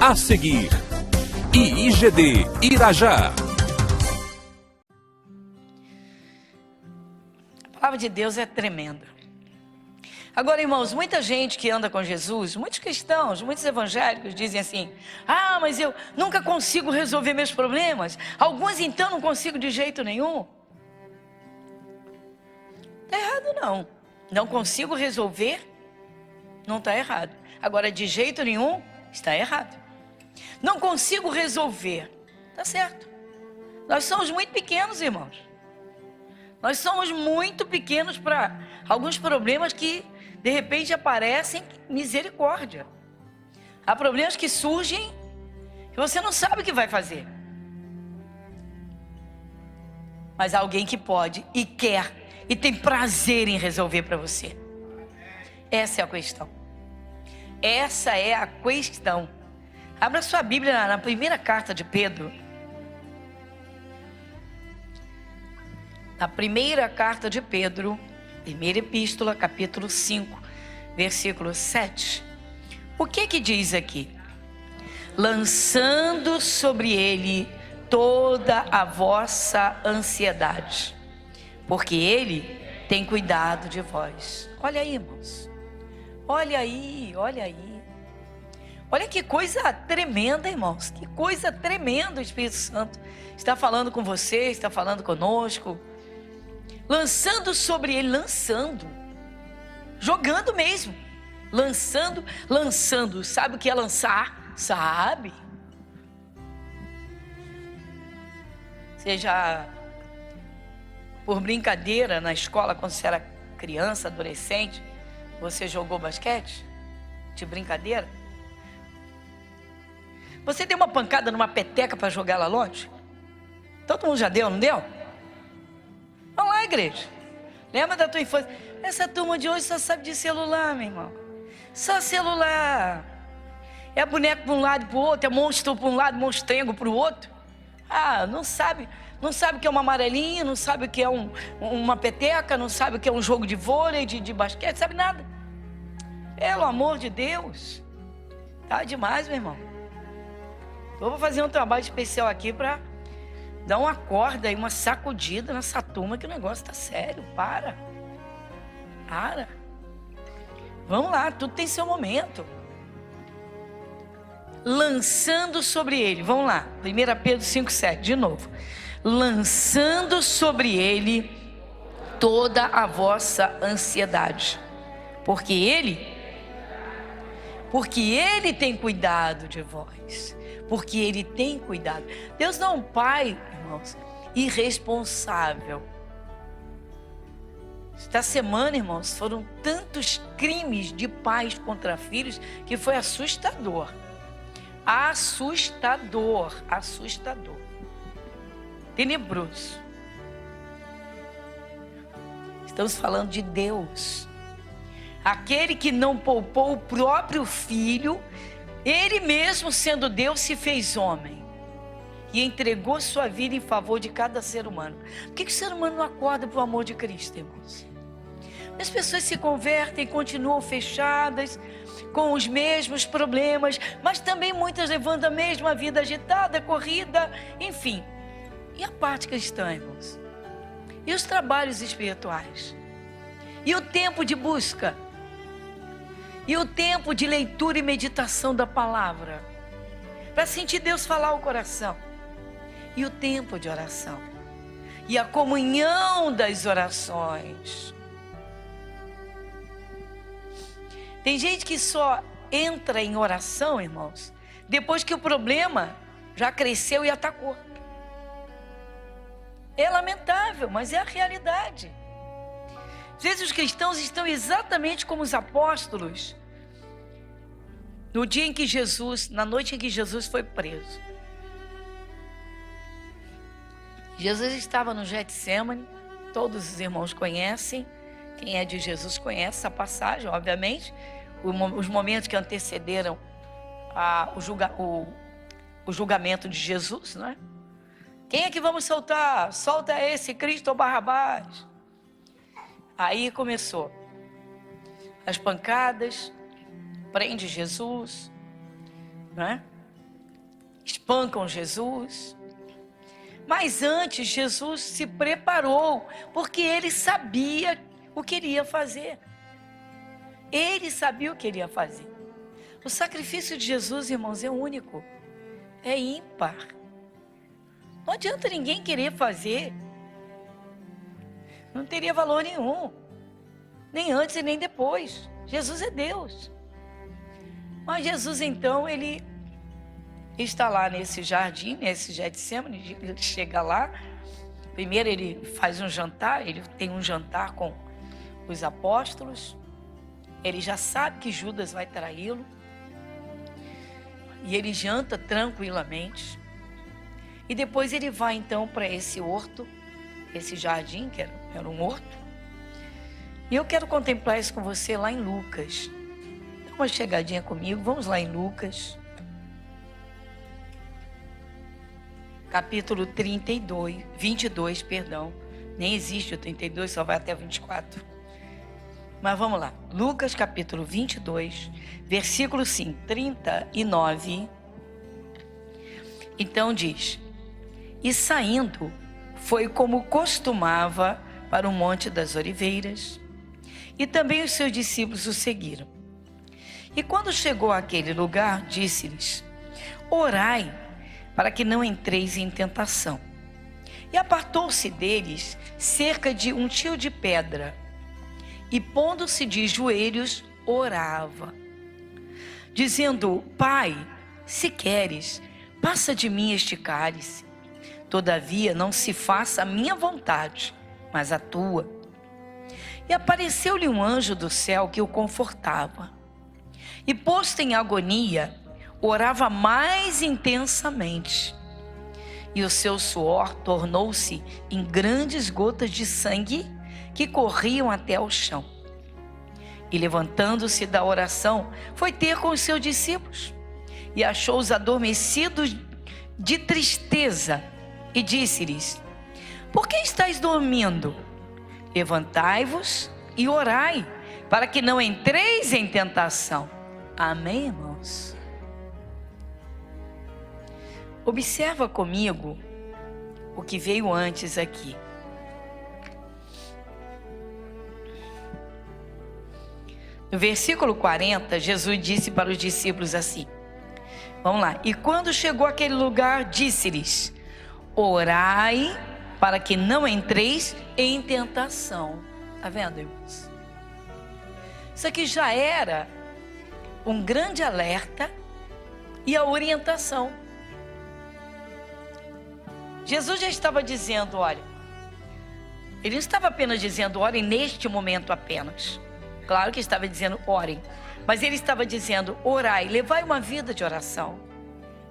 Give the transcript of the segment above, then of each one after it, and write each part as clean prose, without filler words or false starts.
A seguir, IIGD Irajá. A palavra de Deus é tremenda. Agora, irmãos, muita gente que anda com Jesus, muitos cristãos, muitos evangélicos dizem assim: ah, mas eu nunca consigo resolver meus problemas. Alguns então não consigo de jeito nenhum. Está errado não. Não consigo resolver, não está errado. Agora, de jeito nenhum, está errado. Não consigo resolver, está certo. Nós somos muito pequenos, irmãos. Nós somos muito pequenos para alguns problemas que de repente aparecem. Misericórdia. Há problemas que surgem que você não sabe o que vai fazer. Mas há alguém que pode e quer e tem prazer em resolver para você. Essa é a questão. Essa é a questão. Abra sua Bíblia na primeira carta de Pedro. Na primeira carta de Pedro, primeira epístola, capítulo 5, versículo 7. O que diz aqui? Lançando sobre ele toda a vossa ansiedade, porque ele tem cuidado de vós. Olha aí, irmãos. Olha aí, olha aí. Olha que coisa tremenda, irmãos. Que coisa tremenda o Espírito Santo está falando com você, está falando conosco. Lançando sobre ele, lançando. Jogando mesmo. Lançando. Sabe o que é lançar? Sabe. Você já, por brincadeira, na escola, quando você era criança, adolescente, você jogou basquete? De brincadeira? Você deu uma pancada numa peteca para jogar lá longe? Todo mundo já deu, não deu? Vamos lá, igreja. Lembra da tua infância? Essa turma de hoje só sabe de celular, meu irmão. Só celular. É boneco para um lado e para o outro, é monstro para um lado, monstrengo para o outro. Ah, não sabe o que é uma amarelinha, não sabe o que é uma peteca, não sabe o que é um jogo de vôlei, de basquete, sabe nada. Pelo amor de Deus. Tá demais, meu irmão. Eu vou fazer um trabalho especial aqui para dar uma corda e uma sacudida nessa turma, que o negócio tá sério. Para. Vamos lá, tudo tem seu momento. Lançando sobre ele, vamos lá, 1 Pedro 5,7, de novo. Lançando sobre ele toda a vossa ansiedade, porque ele tem cuidado de vós. Porque ele tem cuidado. Deus não é um pai, irmãos, irresponsável. Esta semana, irmãos, foram tantos crimes de pais contra filhos que foi assustador. Assustador. Tenebroso. Estamos falando de Deus. Aquele que não poupou o próprio filho, ele mesmo, sendo Deus, se fez homem e entregou sua vida em favor de cada ser humano. Por que o ser humano não acorda para o amor de Cristo, irmãos? As pessoas se convertem, continuam fechadas, com os mesmos problemas, mas também muitas levando a mesma vida agitada, corrida, enfim. E a parte cristã, irmãos? E os trabalhos espirituais? E o tempo de busca? E o tempo de leitura e meditação da palavra, para sentir Deus falar ao coração. E o tempo de oração. E a comunhão das orações. Tem gente que só entra em oração, irmãos, depois que o problema já cresceu e atacou. É lamentável, mas é a realidade. Às vezes os cristãos estão exatamente como os apóstolos no dia em que na noite em que Jesus foi preso. Jesus estava no Getsemane, todos os irmãos conhecem, quem é de Jesus conhece essa passagem, obviamente, os momentos que antecederam o julgamento de Jesus, não é? Quem é que vamos soltar? Solta esse Cristo ou Barrabás? Aí começou as pancadas, prende Jesus, né? espancam Jesus. Mas antes, Jesus se preparou, porque ele sabia o que iria fazer. Ele sabia o que iria fazer. O sacrifício de Jesus, irmãos, é único, é ímpar. Não adianta ninguém querer fazer. Não teria valor nenhum, nem antes e nem depois. Jesus é Deus. Mas Jesus, então, ele está lá nesse jardim, nesse Getsemane, ele chega lá. Primeiro ele faz um jantar, ele tem um jantar com os apóstolos. Ele já sabe que Judas vai traí-lo. E ele janta tranquilamente. E depois ele vai então para esse horto, esse jardim, que era um horto. E eu quero contemplar isso com você lá em Lucas. Dá uma chegadinha comigo, vamos lá em Lucas. Capítulo 22, perdão. Nem existe o 32, só vai até o 24. Mas vamos lá. Lucas capítulo 22, versículo 5, 39. Então diz: E saindo, foi como costumava para o Monte das Oliveiras, e também os seus discípulos o seguiram. E quando chegou àquele lugar, disse-lhes: Orai, para que não entreis em tentação. E apartou-se deles cerca de um tio de pedra, e pondo-se de joelhos, orava, dizendo: Pai, se queres, passa de mim este cálice. Todavia não se faça a minha vontade, mas a tua. E apareceu-lhe um anjo do céu que o confortava. E posto em agonia, orava mais intensamente. E o seu suor tornou-se em grandes gotas de sangue que corriam até ao chão. E levantando-se da oração, foi ter com os seus discípulos. E achou-os adormecidos de tristeza. E disse-lhes: Por que estáis dormindo? Levantai-vos e orai, para que não entreis em tentação. Amém, irmãos? Observa comigo o que veio antes aqui. No versículo 40, Jesus disse para os discípulos assim. Vamos lá. E quando chegou àquele lugar, disse-lhes: Orai, para que não entreis em tentação. Está vendo, irmãos? Isso aqui já era um grande alerta e a orientação. Jesus já estava dizendo, olha, ele não estava apenas dizendo, orem neste momento apenas. Claro que estava dizendo, orem. Mas ele estava dizendo, orai, levai uma vida de oração.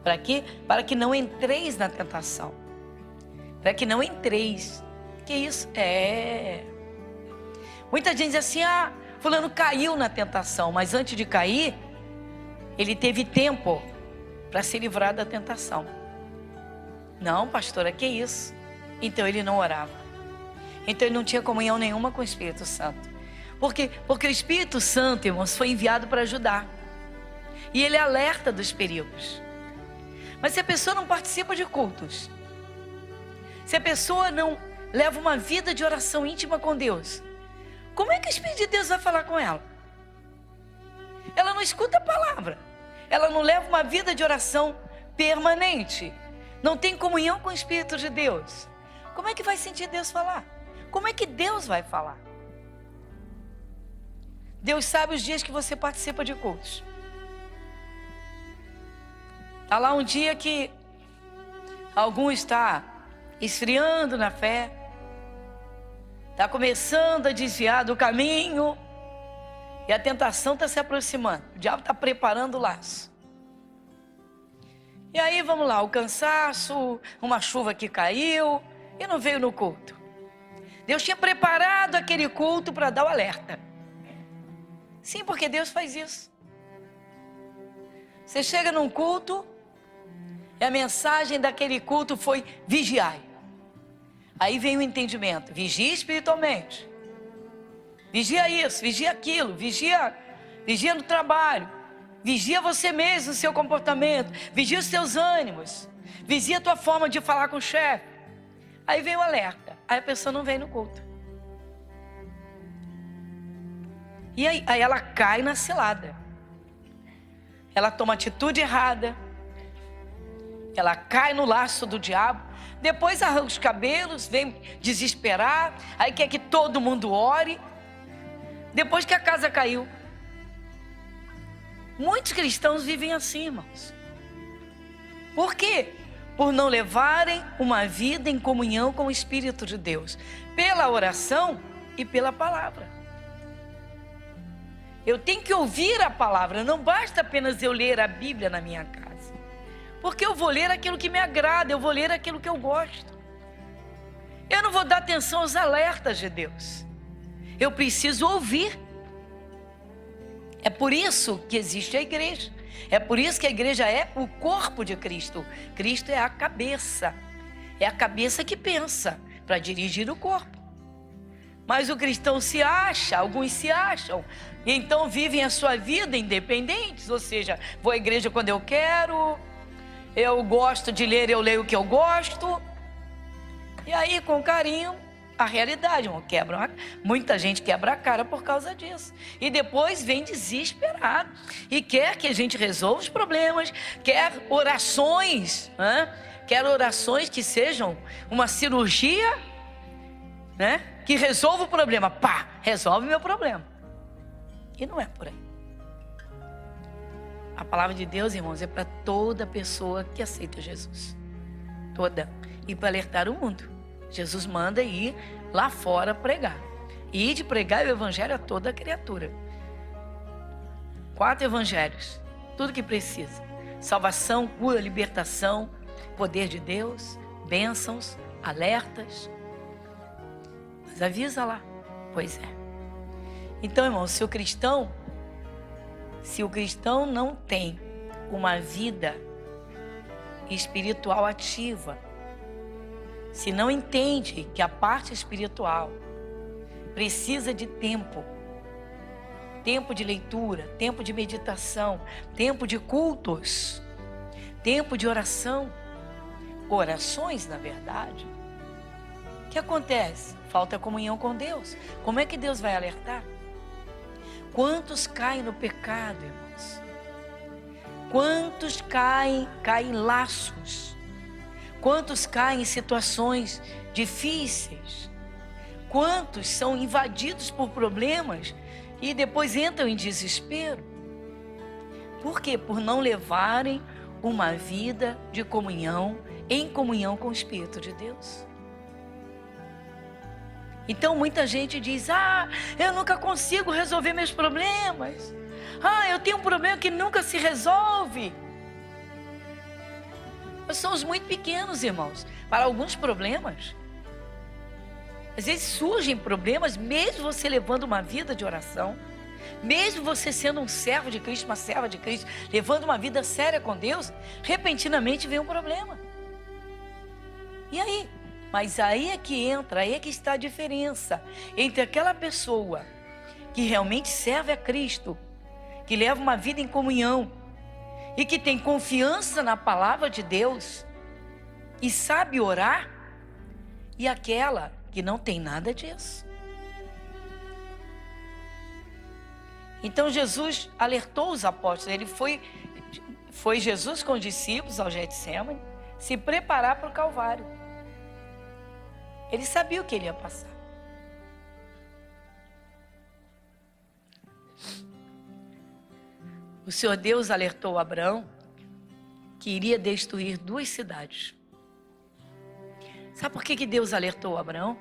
Para quê? Para que não entreis na tentação. Para que não entreis. Que isso? Muita gente diz assim, fulano caiu na tentação. Mas antes de cair, ele teve tempo para se livrar da tentação. Não, pastora, que isso? Então ele não orava. Então ele não tinha comunhão nenhuma com o Espírito Santo. Por quê? Porque o Espírito Santo, irmãos, foi enviado para ajudar. E ele alerta dos perigos. Mas se a pessoa não participa de cultos, se a pessoa não leva uma vida de oração íntima com Deus, como é que o Espírito de Deus vai falar com ela? Ela não escuta a palavra. Ela não leva uma vida de oração permanente. Não tem comunhão com o Espírito de Deus. Como é que vai sentir Deus falar? Como é que Deus vai falar? Deus sabe os dias que você participa de cultos. Está lá um dia que algum está esfriando na fé, está começando a desviar do caminho, e a tentação está se aproximando. O diabo está preparando o laço. E aí vamos lá, o cansaço, uma chuva que caiu e não veio no culto. Deus tinha preparado aquele culto para dar o alerta. Sim, porque Deus faz isso. Você chega num culto e a mensagem daquele culto foi vigiai. Aí vem o entendimento, vigia espiritualmente. Vigia isso, vigia aquilo, vigia no trabalho. Vigia você mesmo, o seu comportamento. Vigia os seus ânimos. Vigia a tua forma de falar com o chefe. Aí vem o alerta. Aí a pessoa não vem no culto. E aí ela cai na cilada. Ela toma atitude errada. Ela cai no laço do diabo. Depois arranca os cabelos, vem desesperar. Aí quer que todo mundo ore. Depois que a casa caiu. Muitos cristãos vivem assim, irmãos. Por quê? Por não levarem uma vida em comunhão com o Espírito de Deus. Pela oração e pela palavra. Eu tenho que ouvir a palavra. Não basta apenas eu ler a Bíblia na minha casa. Porque eu vou ler aquilo que me agrada. Eu vou ler aquilo que eu gosto. Eu não vou dar atenção aos alertas de Deus. Eu preciso ouvir. É por isso que existe a igreja. É por isso que a igreja é o corpo de Cristo. Cristo é a cabeça. É a cabeça que pensa para dirigir o corpo. Mas o cristão se acha, alguns se acham, e então vivem a sua vida independentes. Ou seja, vou à igreja quando eu quero, eu gosto de ler, eu leio o que eu gosto. E aí, com carinho, a realidade, muita gente quebra a cara por causa disso. E depois vem desesperado e quer que a gente resolva os problemas, quer orações, quer orações que sejam uma cirurgia, que resolva o problema. Pá, resolve meu problema. E não é por aí. A palavra de Deus, irmãos, é para toda pessoa que aceita Jesus. Toda. E para alertar o mundo. Jesus manda ir lá fora pregar. E de pregar o evangelho a toda criatura. 4 evangelhos. Tudo que precisa. Salvação, cura, libertação, poder de Deus, bênçãos, alertas. Mas avisa lá. Pois é. Então, irmão, se o cristão não tem uma vida espiritual ativa, se não entende que a parte espiritual precisa de tempo de leitura, tempo de meditação, tempo de cultos, tempo de oração, orações, na verdade, o que acontece? Falta comunhão com Deus. Como é que Deus vai alertar? Quantos caem no pecado, irmãos? Quantos caem em laços? Quantos caem em situações difíceis? Quantos são invadidos por problemas e depois entram em desespero? Por quê? Por não levarem uma vida de comunhão, em comunhão com o Espírito de Deus. Então muita gente diz: eu nunca consigo resolver meus problemas. Eu tenho um problema que nunca se resolve. Nós somos muito pequenos, irmãos, para alguns problemas. Às vezes surgem problemas, mesmo você levando uma vida de oração, mesmo você sendo um servo de Cristo, uma serva de Cristo, levando uma vida séria com Deus, repentinamente vem um problema. E aí? Mas aí é que entra, aí é que está a diferença entre aquela pessoa que realmente serve a Cristo, que leva uma vida em comunhão e que tem confiança na palavra de Deus e sabe orar, e aquela que não tem nada disso. Então Jesus alertou os apóstolos. Foi Jesus com os discípulos ao Getsemane se preparar para o Calvário. Ele sabia o que ele ia passar. O Senhor Deus alertou Abraão que iria destruir 2 cidades. Sabe por que Deus alertou Abraão?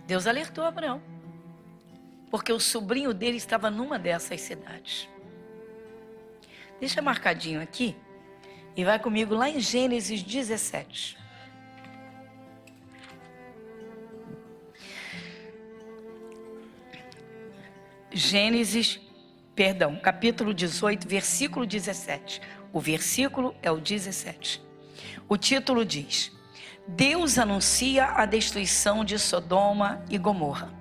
Deus alertou Abraão porque o sobrinho dele estava numa dessas cidades. Deixa marcadinho aqui e vai comigo lá em Gênesis 17. Capítulo 18, versículo 17. O versículo é o 17. O título diz: Deus anuncia a destruição de Sodoma e Gomorra.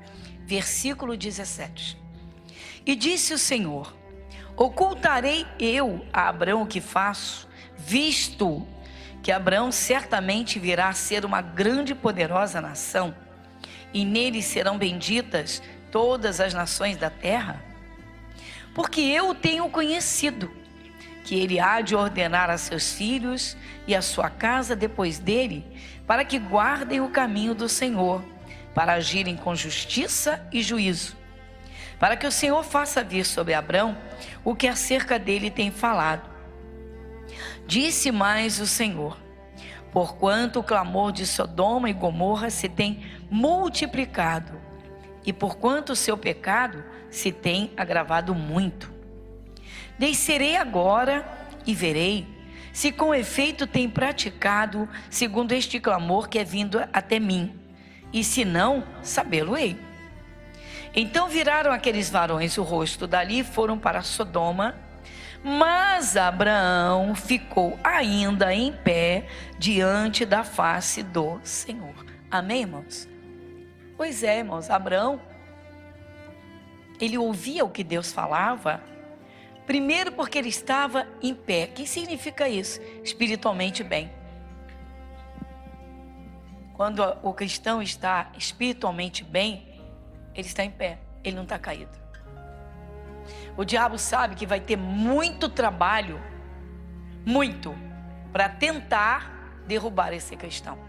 Versículo 17. E disse o Senhor: Ocultarei eu a Abrão o que faço, visto que Abrão certamente virá a ser uma grande e poderosa nação, e nele serão benditas todas as nações da terra? Porque eu o tenho conhecido, que ele há de ordenar a seus filhos e a sua casa depois dele, para que guardem o caminho do Senhor, para agirem com justiça e juízo, para que o Senhor faça vir sobre Abrão o que acerca dele tem falado. Disse mais o Senhor: porquanto o clamor de Sodoma e Gomorra se tem multiplicado, e porquanto o seu pecado se tem agravado muito, descerei agora e verei se com efeito tem praticado segundo este clamor que é vindo até mim, e se não, sabê-lo-ei. Então viraram aqueles varões o rosto dali e foram para Sodoma, mas Abraão ficou ainda em pé diante da face do Senhor. Amém, irmãos? Pois é, irmãos, Abraão, ele ouvia o que Deus falava, primeiro porque ele estava em pé. O que significa isso? Espiritualmente bem. Quando o cristão está espiritualmente bem, ele está em pé, ele não está caído. O diabo sabe que vai ter muito trabalho, muito, para tentar derrubar esse cristão.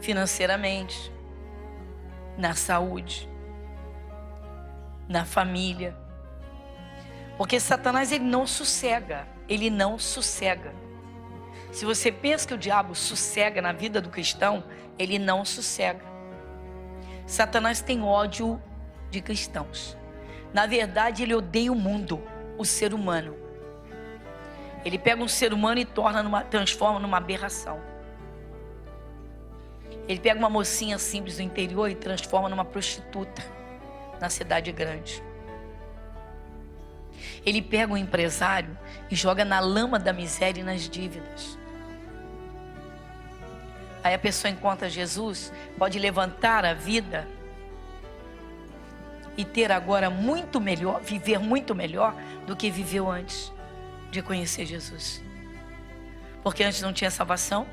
Financeiramente, na saúde, na família. Porque Satanás, ele não sossega, ele não sossega. Se você pensa que o diabo sossega na vida do cristão, ele não sossega. Satanás tem ódio de cristãos. Na verdade, ele odeia o mundo, o ser humano. Ele pega um ser humano e transforma numa aberração. Ele pega uma mocinha simples do interior e transforma numa prostituta na cidade grande. Ele pega um empresário e joga na lama da miséria e nas dívidas. Aí a pessoa encontra Jesus, pode levantar a vida e ter agora muito melhor, viver muito melhor do que viveu antes de conhecer Jesus. Porque antes não tinha salvação,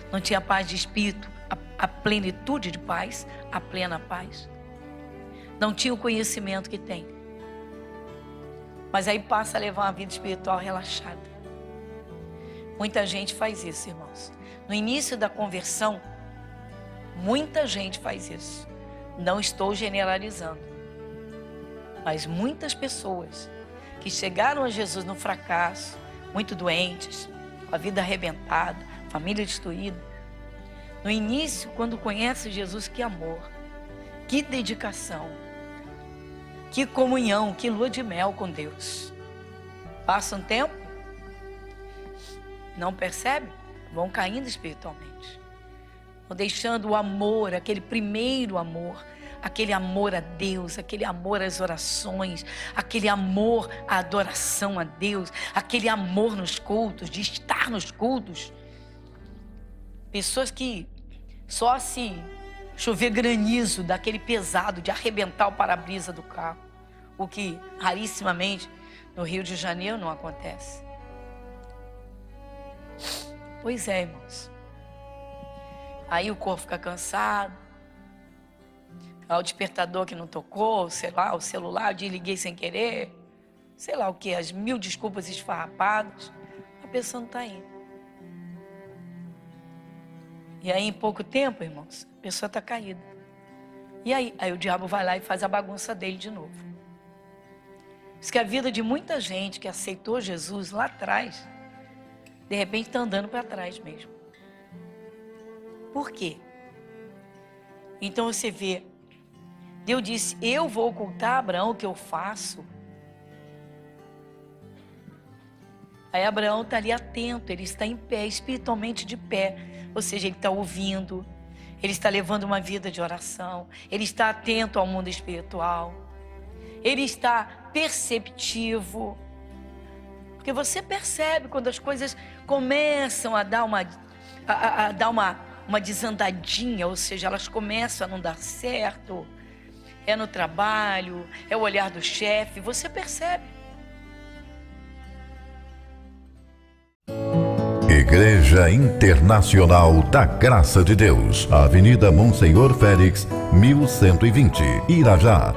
não tinha paz de espírito, a plenitude de paz, a plena paz. Não tinha o conhecimento que tem. Mas aí passa a levar uma vida espiritual relaxada. Muita gente faz isso, irmãos. No início da conversão, muita gente faz isso. Não estou generalizando. Mas muitas pessoas que chegaram a Jesus no fracasso, muito doentes, com a vida arrebentada, família destruída. No início, quando conhece Jesus, que amor, que dedicação, que comunhão, que lua de mel com Deus. Passa um tempo, não percebe? Vão caindo espiritualmente. Vão deixando o amor, aquele primeiro amor, aquele amor a Deus, aquele amor às orações, aquele amor à adoração a Deus, aquele amor nos cultos, de estar nos cultos. Pessoas que só se chover granizo, daquele pesado, de arrebentar o para-brisa do carro, o que rarissimamente no Rio de Janeiro não acontece. Pois é, irmãos. Aí o corpo fica cansado, o despertador que não tocou, sei lá, o celular, eu desliguei sem querer, sei lá o que, as 1000 desculpas esfarrapadas, a pessoa não está indo. E aí em pouco tempo, irmãos, a pessoa está caída. E aí o diabo vai lá e faz a bagunça dele de novo. Diz que a vida de muita gente que aceitou Jesus lá atrás, de repente está andando para trás mesmo. Por quê? Então você vê, Deus disse, eu vou ocultar a Abraão o que eu faço. Aí Abraão está ali atento, ele está em pé, espiritualmente de pé. Ou seja, ele está ouvindo, ele está levando uma vida de oração, ele está atento ao mundo espiritual, ele está perceptivo. Porque você percebe quando as coisas começam a dar uma desandadinha, ou seja, elas começam a não dar certo. É no trabalho, é o olhar do chefe, você percebe. Igreja Internacional da Graça de Deus, Avenida Monsenhor Félix, 1120, Irajá.